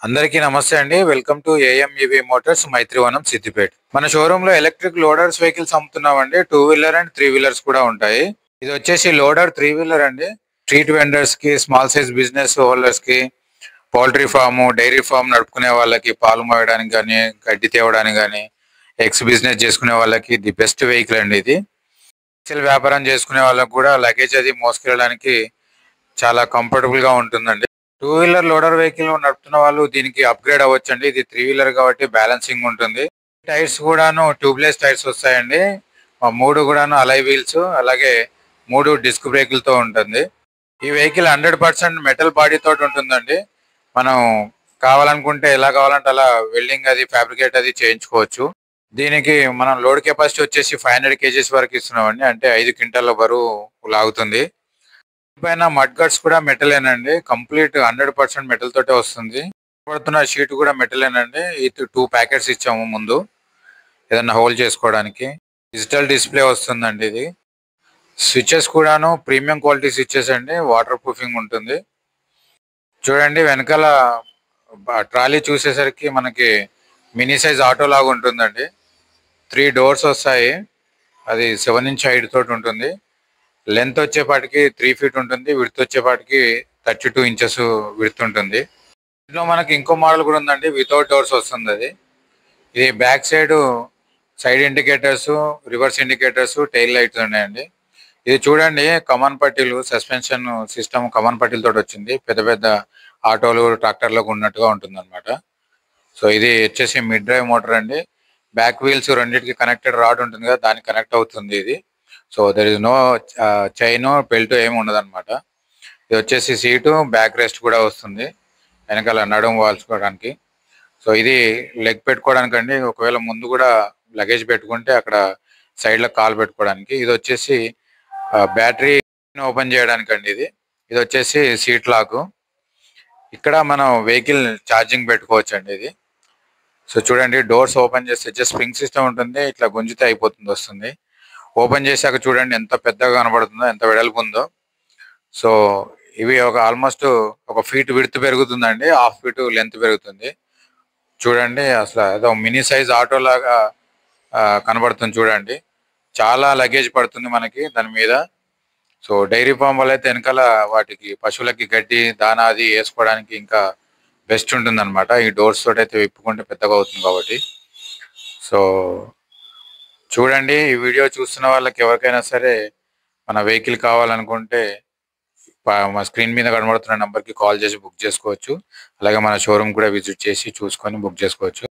అందరికీ నమస్తే అండి. Welcome to AMEV motors Maitrivanam Siddipet. మన షోరూమ్ లో ఎలక్ట్రిక్ లోడర్స్ వెహికల్స్ అమ్ముతున్నామండి. 2 వీలర్ అండ్ 3 వీలర్స్ కూడా ఉంటాయి. ఇది వచ్చేసి లోడర్ 3 వీలర్ అండి. స్ట్రీట్ వెండర్స్ కి, స్మాల్ సైజ్ బిజినెస్ హోల్డర్స్ కి, పౌల్ట్రీ ఫామ్, డైరీ ఫామ్ నడుపుకునే వాళ్ళకి, పాలు మోయడానికి కానీ, గడ్డి తేవడానికి కానీ, ఎగ్స్ బిజినెస్ చేసుకునే వాళ్ళకి ది బెస్ట్ వెహికల్ అండి ఇది. వ్యాపారం చేసుకునే వాళ్ళకి కూడా లగేజ్ అది మోసుకెళ్ళడానికి చాలా కంఫర్టబుల్ గా ఉంటుందండి. 2 వీలర్ లోడర్ వెహికల్ నడుపుతున్న వాళ్ళు దీనికి అప్గ్రేడ్ అవ్వచ్చండి. ఇది 3 వీలర్ కాబట్టి బ్యాలెన్సింగ్ ఉంటుంది. టైర్స్ కూడాను ట్యూబ్లెస్ టైర్స్ వస్తాయండి. 3 కూడాను అలై వీల్స్, అలాగే 3 డిస్క్ బ్రేకులతో ఉంటుంది. ఈ వెహికల్ 100% మెటల్ బాడీ తోటి ఉంటుందండి. మనం కావాలనుకుంటే ఎలా కావాలంటే అలా వెల్డింగ్ అది, ఫ్యాబ్రికేట్ అది చేయించుకోవచ్చు. దీనికి మనం లోడ్ కెపాసిటీ వచ్చేసి 500 kgs వరకు ఇస్తున్నామండి. అంటే 5 క్వింటాల బరువు లాగుతుంది. పైన మడ్ గట్స్ కూడా మెటలేనండి. కంప్లీట్ 100% మెటల్ తోటే వస్తుంది. పడుతున్న షీట్ కూడా మెటలేనండి. ఇది 2 ప్యాకెట్స్ ఇచ్చాము ముందు ఏదన్నా హోల్డ్ చేసుకోవడానికి. డిజిటల్ డిస్ప్లే వస్తుందండి. ఇది స్విచెస్ కూడాను ప్రీమియం క్వాలిటీ స్విచెస్ అండి. వాటర్ ప్రూఫింగ్ ఉంటుంది. చూడండి వెనకాల ట్రాలీ చూసేసరికి మనకి మినీ సైజ్ ఆటో లాగా ఉంటుందండి. 3 డోర్స్ వస్తాయి. అది 7 ఇంచ్ హైట్ తోటి ఉంటుంది. లెంత్ వచ్చేపాటికి 3 feet ఉంటుంది. విడ్త్ వచ్చేపాటికి 32 inches విడ్త్ ఉంటుంది. ఇందులో మనకి ఇంకో మోడల్ కూడా ఉందండి. వితౌట్ డోర్స్ వస్తుంది అది. ఇది back side indicators, reverse indicators, tile lights ఉన్నాయండి. ఇది చూడండి కమాన్ పట్టీలు, సస్పెన్షన్ సిస్టమ్ కమాన్ పట్టీలతో వచ్చింది. పెద్ద పెద్ద ఆటోలు, ట్రాక్టర్లకు ఉన్నట్టుగా ఉంటుంది అనమాట. సో ఇది వచ్చేసి మిడ్ డ్రైవ్ మోటార్ అండి. బ్యాక్ వీల్స్ రెండింటికి కనెక్టెడ్ రాడ్ ఉంటుంది కదా, దానికి కనెక్ట్ అవుతుంది ఇది. So there is no chain, belt ఏమి ఉండదు అనమాట. ఇది వచ్చేసి సీటు, బ్యాక్ రెస్ట్ కూడా వస్తుంది వెనకాల నడుము వాల్చుకోవడానికి. సో ఇది లెగ్ పెట్టుకోవడానికి అండి. ఒకవేళ ముందు కూడా లగేజ్ పెట్టుకుంటే అక్కడ సైడ్ లో కాలు పెట్టుకోవడానికి. ఇది వచ్చేసి బ్యాటరీ ఓపెన్ చేయడానికి అండి. ఇది వచ్చేసి సీట్ లాక్. ఇక్కడ మనం వెహికల్ ఛార్జింగ్ పెట్టుకోవచ్చు అండి ఇది. సో చూడండి డోర్స్ ఓపెన్ చేస్తే జస్ట్ స్ప్రింగ్ సిస్టమ్ ఉంటుంది. ఇట్లా గుంజితే అయిపోతుంది, వస్తుంది. ఓపెన్ చేశాక చూడండి ఎంత పెద్దగా కనబడుతుందో, ఎంత వెడల్పు ఉందో. సో ఇవి ఆల్మోస్ట్ 1 feet విడ్త్ పెరుగుతుందండి. 1/2 feet లెంత్ పెరుగుతుంది. చూడండి అసలు ఏదో మినీ సైజ్ ఆటో లాగా కనబడుతుంది చూడండి. చాలా లగేజ్ పడుతుంది మనకి దాని మీద. సో డైరీ ఫామ్ వల్ల అయితే వెనకాల వాటికి పశువులకి గడ్డి, దానా అది వేసుకోవడానికి ఇంకా బెస్ట్ ఉంటుంది అనమాట. ఈ డోర్స్ తోటి అయితే విప్పుకుంటే పెద్దగా అవుతుంది కాబట్టి. సో చూడండి ఈ వీడియో చూస్తున్న వాళ్ళకి ఎవరికైనా సరే మన వెహికల్ కావాలనుకుంటే మా స్క్రీన్ మీద కనబడుతున్న నంబర్కి కాల్ చేసి బుక్ చేసుకోవచ్చు. అలాగే మన షోరూమ్ కూడా విజిట్ చేసి చూసుకొని బుక్ చేసుకోవచ్చు.